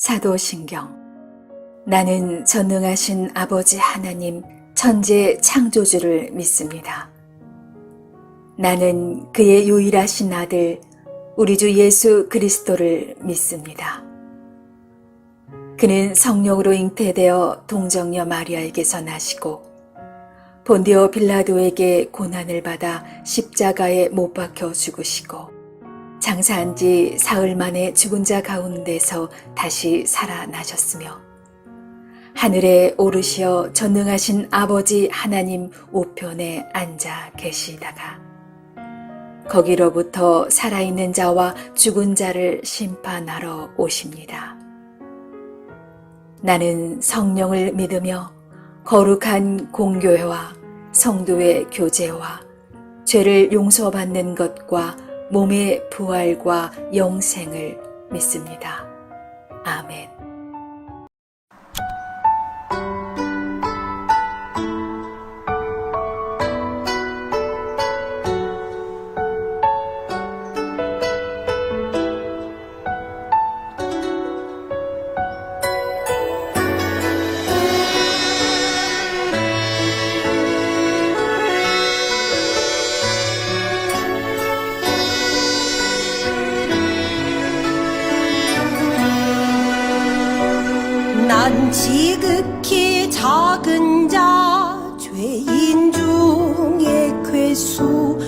사도신경. 나는 전능하신 아버지 하나님 천재 창조주를 믿습니다. 나는 그의 유일하신 아들 우리 주 예수 그리스도를 믿습니다. 그는 성령으로 잉태되어 동정녀 마리아에게서 나시고 본디오 빌라도에게 고난을 받아 십자가에 못 박혀 죽으시고 장사한 지 사흘 만에 죽은 자 가운데서 다시 살아나셨으며 하늘에 오르시어 전능하신 아버지 하나님 우편에 앉아 계시다가 거기로부터 살아있는 자와 죽은 자를 심판하러 오십니다. 나는 성령을 믿으며 거룩한 공교회와 성도의 교제와 죄를 용서받는 것과 몸의 부활과 영생을 믿습니다. 아멘. 난 지극히 작은 자 죄인 중에 괴수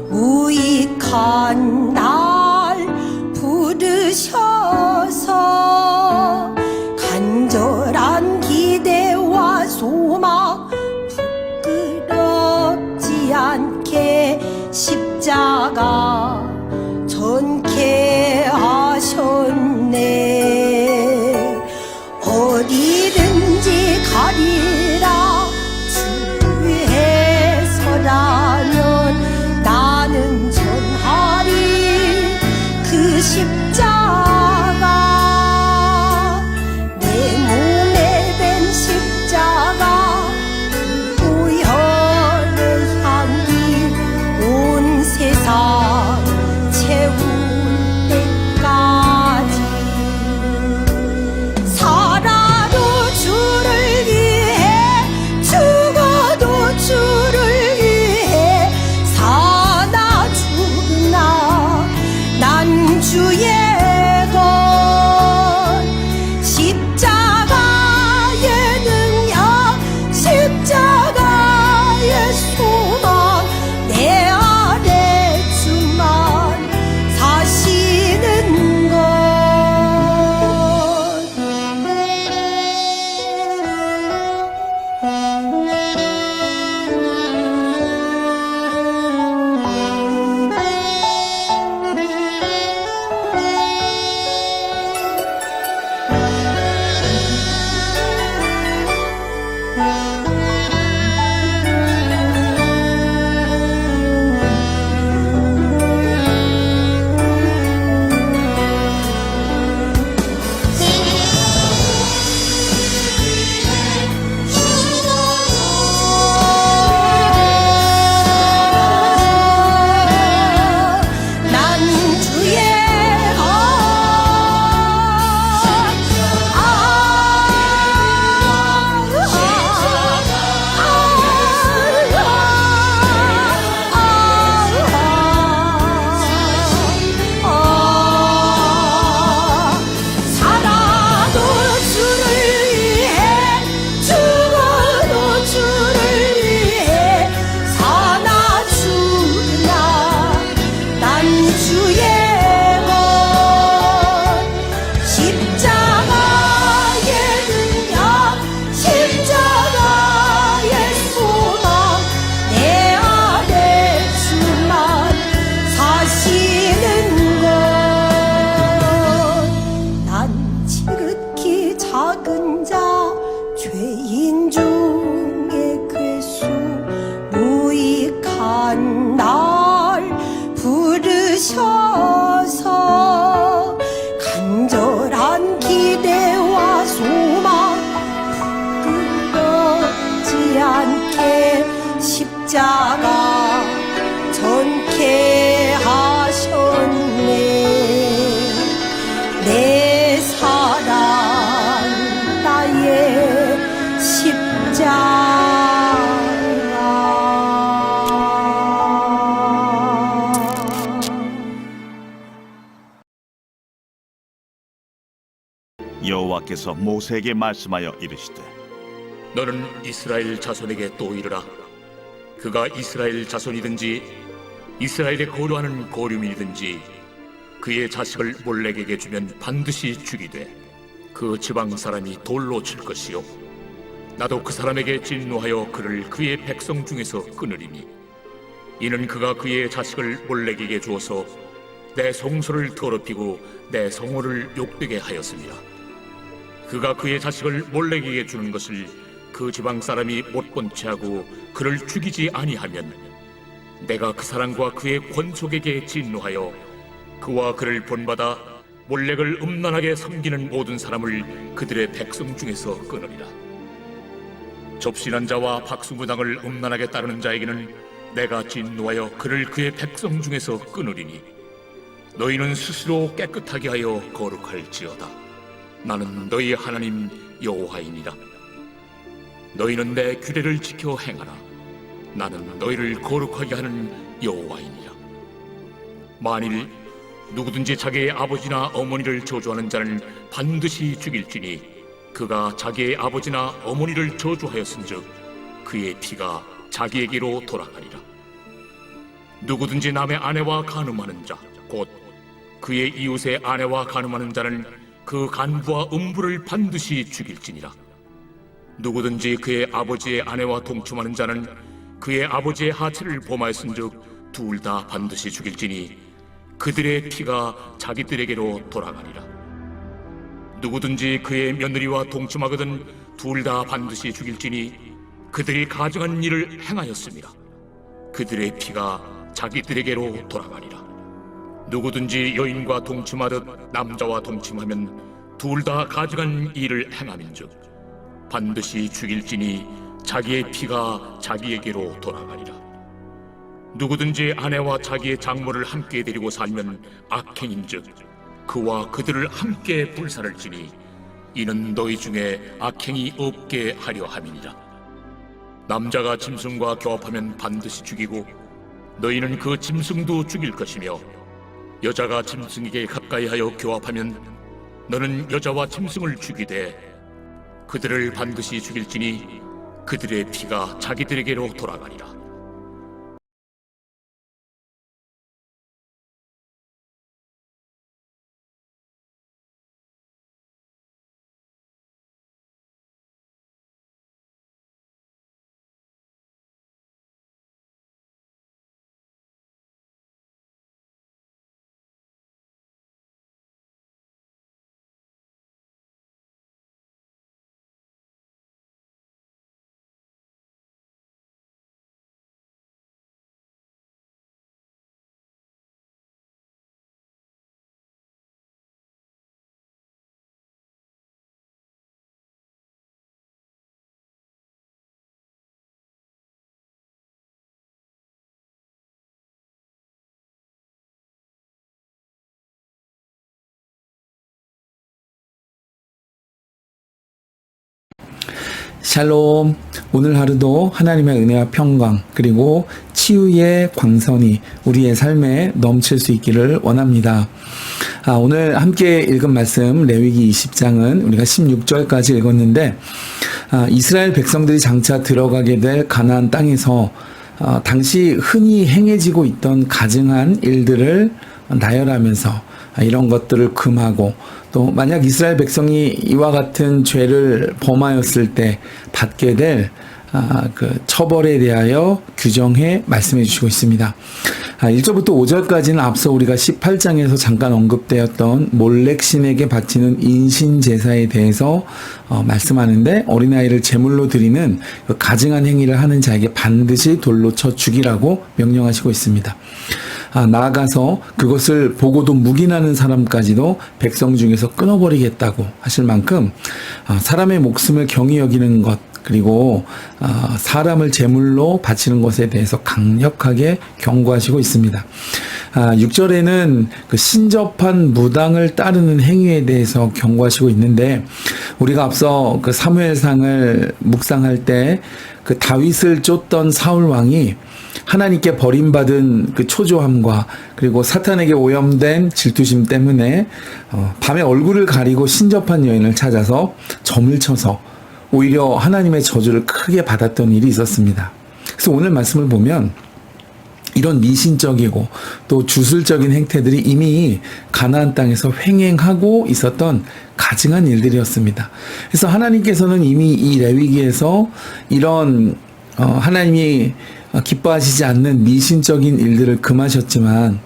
무익한 날 부르셔서 간절한 기대와 소망 부끄럽지 않게 십자가 전케 하셨네. 어디든지 가리라 주의 서라면 나는 전하리 그 십자가 내 몸에 댄 십자가 보혈의 향기 온 세상 채울 때까지 살아도 주를 위해 죽어도 주를 위해 사나 죽으나 난 주의 것 십자가의 능력 십자가의 소망 내 안에 주만 사시는 것. 난 주의 살아도 주를 위해 죽어도 주를 위해 사나 죽으나 난 주의 것 십자가의 능력 십자가의 소망 내 안에 주만 사시는 것. 난 지극히 작은 자 죄인 중에 괴수 무익한 날 부르셔서 간절한 기대와 소망 부끄럽지 않게 십자가 전케 하셨네. 내 사랑 여호와께서 모세에게 말씀하여 이르시되 너는 이스라엘 자손에게 또 이르라. 그가 이스라엘 자손이든지 이스라엘에 거류하는 거류민이든지 그의 자식을 몰렉에게 주면 반드시 죽이되 그 지방 사람이 돌로 칠 것이요 나도 그 사람에게 진노하여 그를 그의 백성 중에서 끊으리니 이는 그가 그의 자식을 몰렉에게 주어서 내 성소를 더럽히고 내 성호를 욕되게 하였습니다. 그가 그의 자식을 몰렉에게 주는 것을 그 지방 사람이 못 본 채하고 그를 죽이지 아니하면 내가 그 사람과 그의 권속에게 진노하여 그와 그를 본받아 몰렉을 음란하게 섬기는 모든 사람을 그들의 백성 중에서 끊으리라. 접신한 자와 박수무당을 음란하게 따르는 자에게는 내가 진노하여 그를 그의 백성 중에서 끊으리니 너희는 스스로 깨끗하게 하여 거룩할지어다. 나는 너희 하나님 여호와이니라. 너희는 내 규례를 지켜 행하라. 나는 너희를 거룩하게 하는 여호와이니라. 만일 누구든지 자기의 아버지나 어머니를 저주하는 자는 반드시 죽일지니 그가 자기의 아버지나 어머니를 저주하였은즉 그의 피가 자기에게로 돌아가리라. 누구든지 남의 아내와 간음하는 자 곧 그의 이웃의 아내와 간음하는 자는 그 간부와 음부를 반드시 죽일지니라. 누구든지 그의 아버지의 아내와 동침하는 자는 그의 아버지의 하체를 범하였은즉 둘 다 반드시 죽일지니 그들의 피가 자기들에게로 돌아가리라. 누구든지 그의 며느리와 동침하거든 둘 다 반드시 죽일지니 그들이 가증한 일을 행하였습니다. 그들의 피가 자기들에게로 돌아가리라. 누구든지 여인과 동침하듯 남자와 동침하면 둘 다 가증한 일을 행함인즉 반드시 죽일지니 자기의 피가 자기에게로 돌아가리라. 누구든지 아내와 자기의 장모를 함께 데리고 살면 악행인즉 그와 그들을 함께 불살을지니 이는 너희 중에 악행이 없게 하려 함이니라. 남자가 짐승과 교합하면 반드시 죽이고 너희는 그 짐승도 죽일 것이며 여자가 짐승에게 가까이하여 교합하면 너는 여자와 짐승을 죽이되 그들을 반드시 죽일지니 그들의 피가 자기들에게로 돌아가리라. 샬롬. 오늘 하루도 하나님의 은혜와 평강 그리고 치유의 광선이 우리의 삶에 넘칠 수 있기를 원합니다. 오늘 함께 읽은 말씀 레위기 20장은 우리가 16절까지 읽었는데 이스라엘 백성들이 장차 들어가게 될 가나안 땅에서 당시 흔히 행해지고 있던 가증한 일들을 나열하면서 이런 것들을 금하고 또 만약 이스라엘 백성이 이와 같은 죄를 범하였을 때 받게 될 그 처벌에 대하여 규정해 말씀해 주시고 있습니다. 1절부터 5절까지는 앞서 우리가 18장에서 잠깐 언급되었던 몰렉 신에게 바치는 인신 제사에 대해서 말씀하는데 어린아이를 제물로 드리는 그 가증한 행위를 하는 자에게 반드시 돌로 쳐 죽이라고 명령하시고 있습니다. 나아가서 그것을 보고도 묵인하는 사람까지도 백성 중에서 끊어버리겠다고 하실 만큼 사람의 목숨을 경히 여기는 것 그리고 사람을 제물로 바치는 것에 대해서 강력하게 경고하시고 있습니다. 6절에는 그 신접한 무당을 따르는 행위에 대해서 경고하시고 있는데, 우리가 앞서 그 사무엘상을 묵상할 때 그 다윗을 쫓던 사울 왕이 하나님께 버림받은 그 초조함과 그리고 사탄에게 오염된 질투심 때문에 밤에 얼굴을 가리고 신접한 여인을 찾아서 점을 쳐서 오히려 하나님의 저주를 크게 받았던 일이 있었습니다. 그래서 오늘 말씀을 보면 이런 미신적이고 또 주술적인 행태들이 이미 가나안 땅에서 횡행하고 있었던 가증한 일들이었습니다. 그래서 하나님께서는 이미 이 레위기에서 이런 하나님이 기뻐하시지 않는 미신적인 일들을 금하셨지만,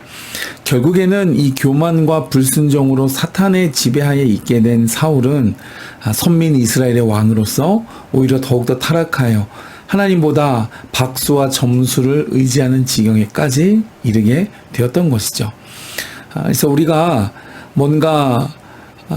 결국에는 이 교만과 불순종으로 사탄의 지배하에 있게 된 사울은 선민 이스라엘의 왕으로서 오히려 더욱더 타락하여 하나님보다 박수와 점수를 의지하는 지경에까지 이르게 되었던 것이죠. 그래서 우리가 뭔가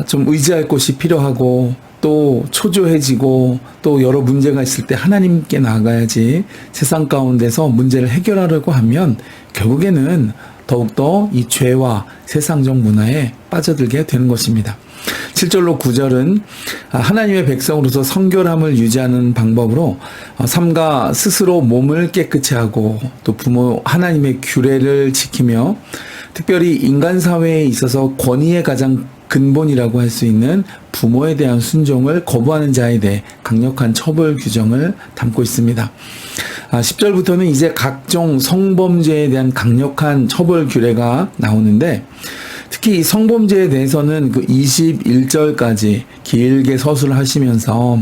좀 의지할 곳이 필요하고 또 초조해지고 또 여러 문제가 있을 때 하나님께 나아가야지 세상 가운데서 문제를 해결하려고 하면 결국에는 더욱더 이 죄와 세상적 문화에 빠져들게 되는 것입니다. 7절로 9절은 하나님의 백성으로서 성결함을 유지하는 방법으로 삼가 스스로 몸을 깨끗이 하고 또 부모 하나님의 규례를 지키며 특별히 인간 사회에 있어서 권위의 가장 근본이라고 할 수 있는 부모에 대한 순종을 거부하는 자에 대해 강력한 처벌 규정을 담고 있습니다. 10절부터는 이제 각종 성범죄에 대한 강력한 처벌 규례가 나오는데, 특히 이 성범죄에 대해서는 그 21절까지 길게 서술을 하시면서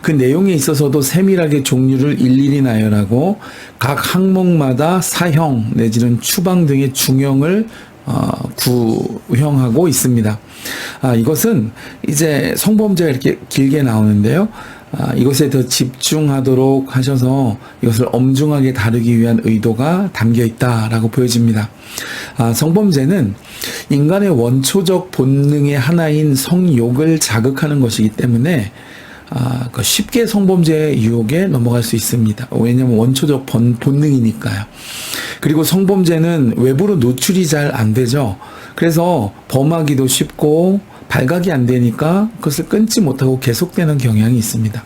그 내용에 있어서도 세밀하게 종류를 일일이 나열하고 각 항목마다 사형 내지는 추방 등의 중형을 구형하고 있습니다. 이것은 이제 성범죄가 이렇게 길게 나오는데요. 이것에 더 집중하도록 하셔서 이것을 엄중하게 다루기 위한 의도가 담겨 있다라고 보여집니다. 성범죄는 인간의 원초적 본능의 하나인 성욕을 자극하는 것이기 때문에 쉽게 성범죄의 유혹에 넘어갈 수 있습니다. 왜냐하면 원초적 본능이니까요. 그리고 성범죄는 외부로 노출이 잘 안 되죠. 그래서 범하기도 쉽고 발각이 안 되니까 그것을 끊지 못하고 계속되는 경향이 있습니다.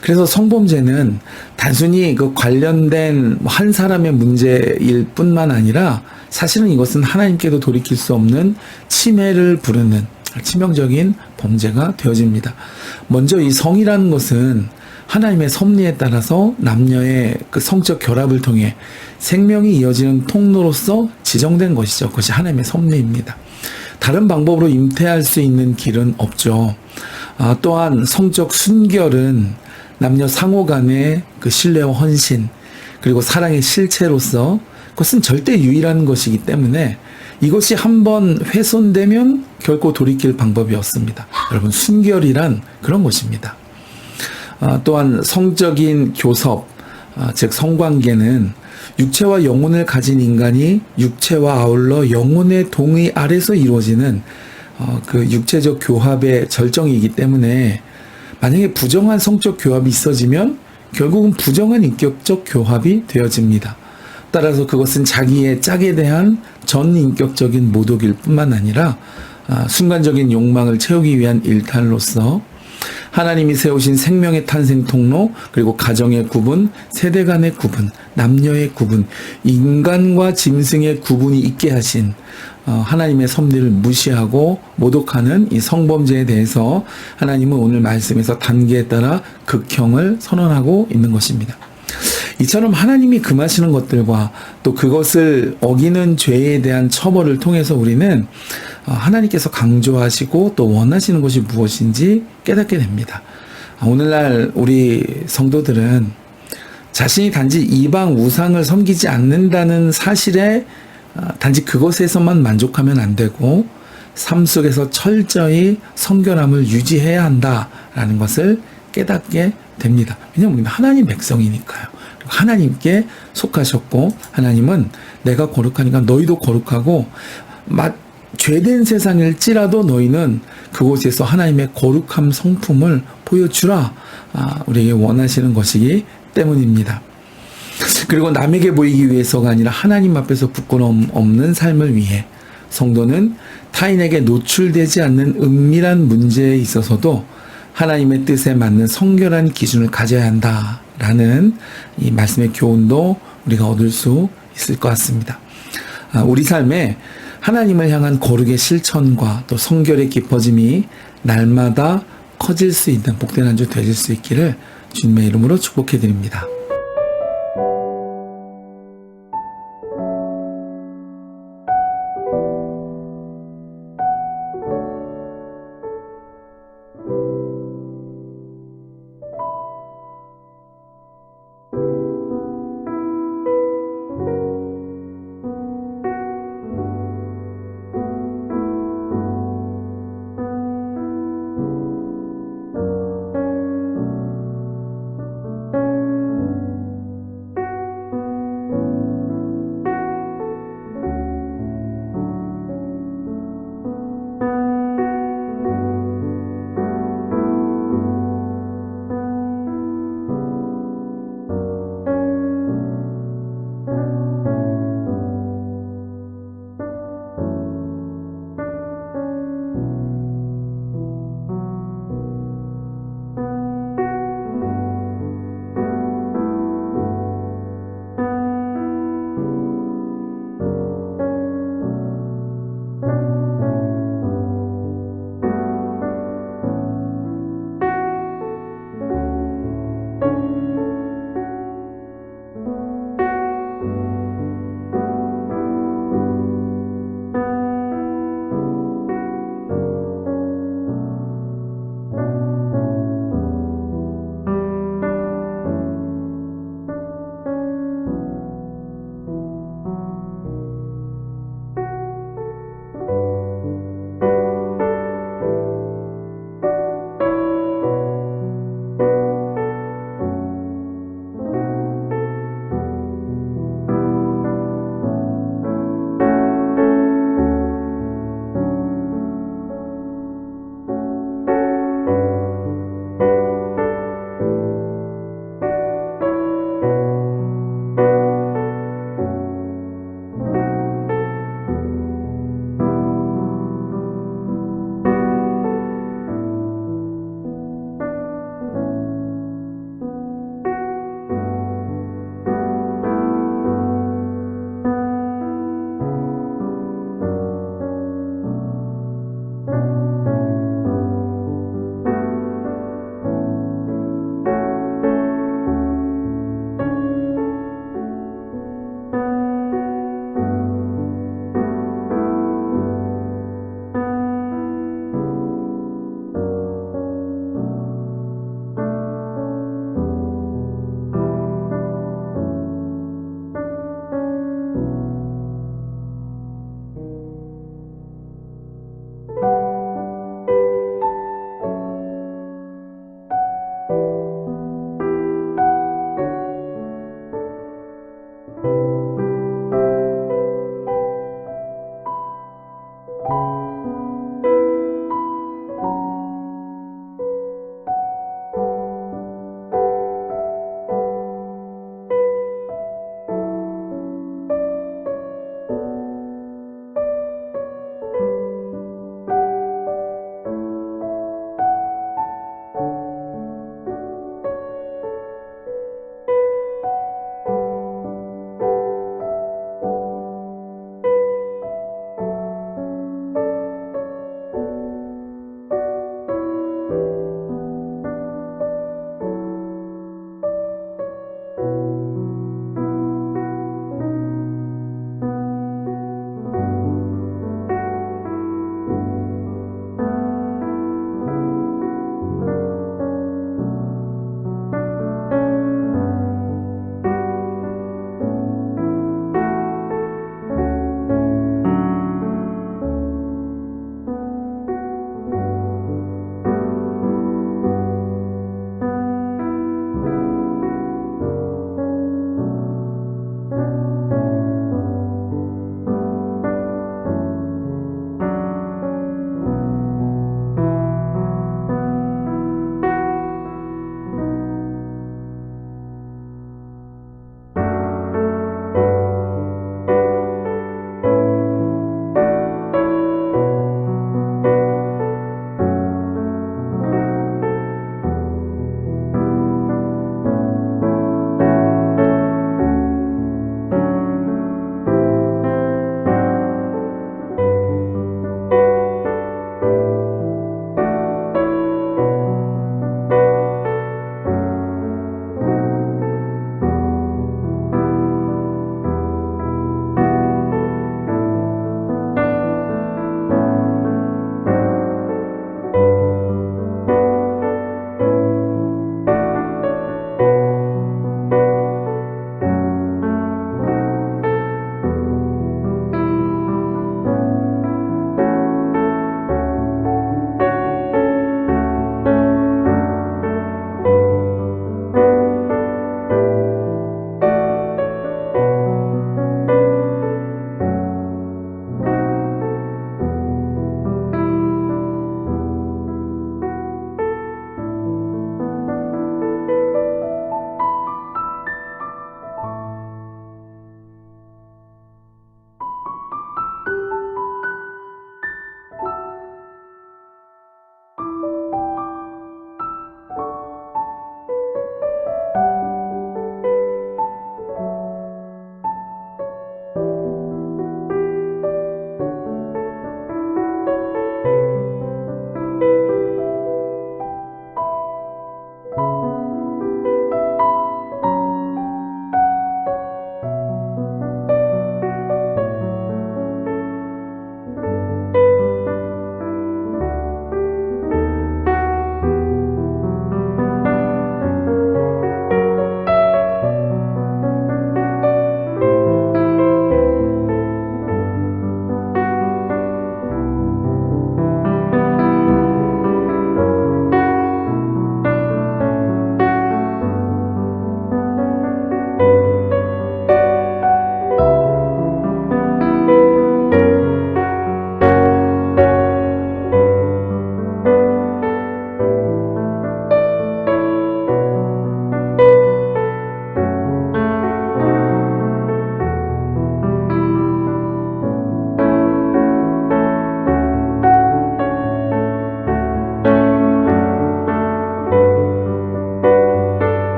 그래서 성범죄는 단순히 그 관련된 한 사람의 문제일 뿐만 아니라 사실은 이것은 하나님께도 돌이킬 수 없는 침해를 부르는 치명적인 범죄가 되어집니다. 먼저 이 성이라는 것은 하나님의 섭리에 따라서 남녀의 그 성적 결합을 통해 생명이 이어지는 통로로서 지정된 것이죠. 그것이 하나님의 섭리입니다. 다른 방법으로 잉태할 수 있는 길은 없죠. 또한 성적 순결은 남녀 상호 간의 그 신뢰와 헌신 그리고 사랑의 실체로서 그것은 절대 유일한 것이기 때문에 이것이 한번 훼손되면 결코 돌이킬 방법이 없습니다. 여러분, 순결이란 그런 것입니다. 또한 성적인 교섭, 즉 성관계는 육체와 영혼을 가진 인간이 육체와 아울러 영혼의 동의 아래서 이루어지는 그 육체적 교합의 절정이기 때문에 만약에 부정한 성적 교합이 있어지면 결국은 부정한 인격적 교합이 되어집니다. 따라서 그것은 자기의 짝에 대한 전인격적인 모독일 뿐만 아니라 순간적인 욕망을 채우기 위한 일탈로서 하나님이 세우신 생명의 탄생 통로, 그리고 가정의 구분, 세대 간의 구분, 남녀의 구분, 인간과 짐승의 구분이 있게 하신 하나님의 섭리를 무시하고 모독하는 이 성범죄에 대해서 하나님은 오늘 말씀에서 단계에 따라 극형을 선언하고 있는 것입니다. 이처럼 하나님이 금하시는 것들과 또 그것을 어기는 죄에 대한 처벌을 통해서 우리는 하나님께서 강조하시고 또 원하시는 것이 무엇인지 깨닫게 됩니다. 오늘날 우리 성도들은 자신이 단지 이방 우상을 섬기지 않는다는 사실에 단지 그것에서만 만족하면 안 되고 삶 속에서 철저히 성결함을 유지해야 한다라는 것을 깨닫게 됩니다. 왜냐하면 우리는 하나님 백성이니까요. 하나님께 속하셨고 하나님은 내가 거룩하니까 너희도 거룩하고 죄된 세상일지라도 너희는 그곳에서 하나님의 거룩함 성품을 보여주라, 우리에게 원하시는 것이기 때문입니다. 그리고 남에게 보이기 위해서가 아니라 하나님 앞에서 부끄러움 없는 삶을 위해 성도는 타인에게 노출되지 않는 은밀한 문제에 있어서도 하나님의 뜻에 맞는 성결한 기준을 가져야 한다라는 이 말씀의 교훈도 우리가 얻을 수 있을 것 같습니다. 우리 삶에 하나님을 향한 거룩의 실천과 또 성결의 깊어짐이 날마다 커질 수 있는 복된 한 주 되실 수 있기를 주님의 이름으로 축복해 드립니다.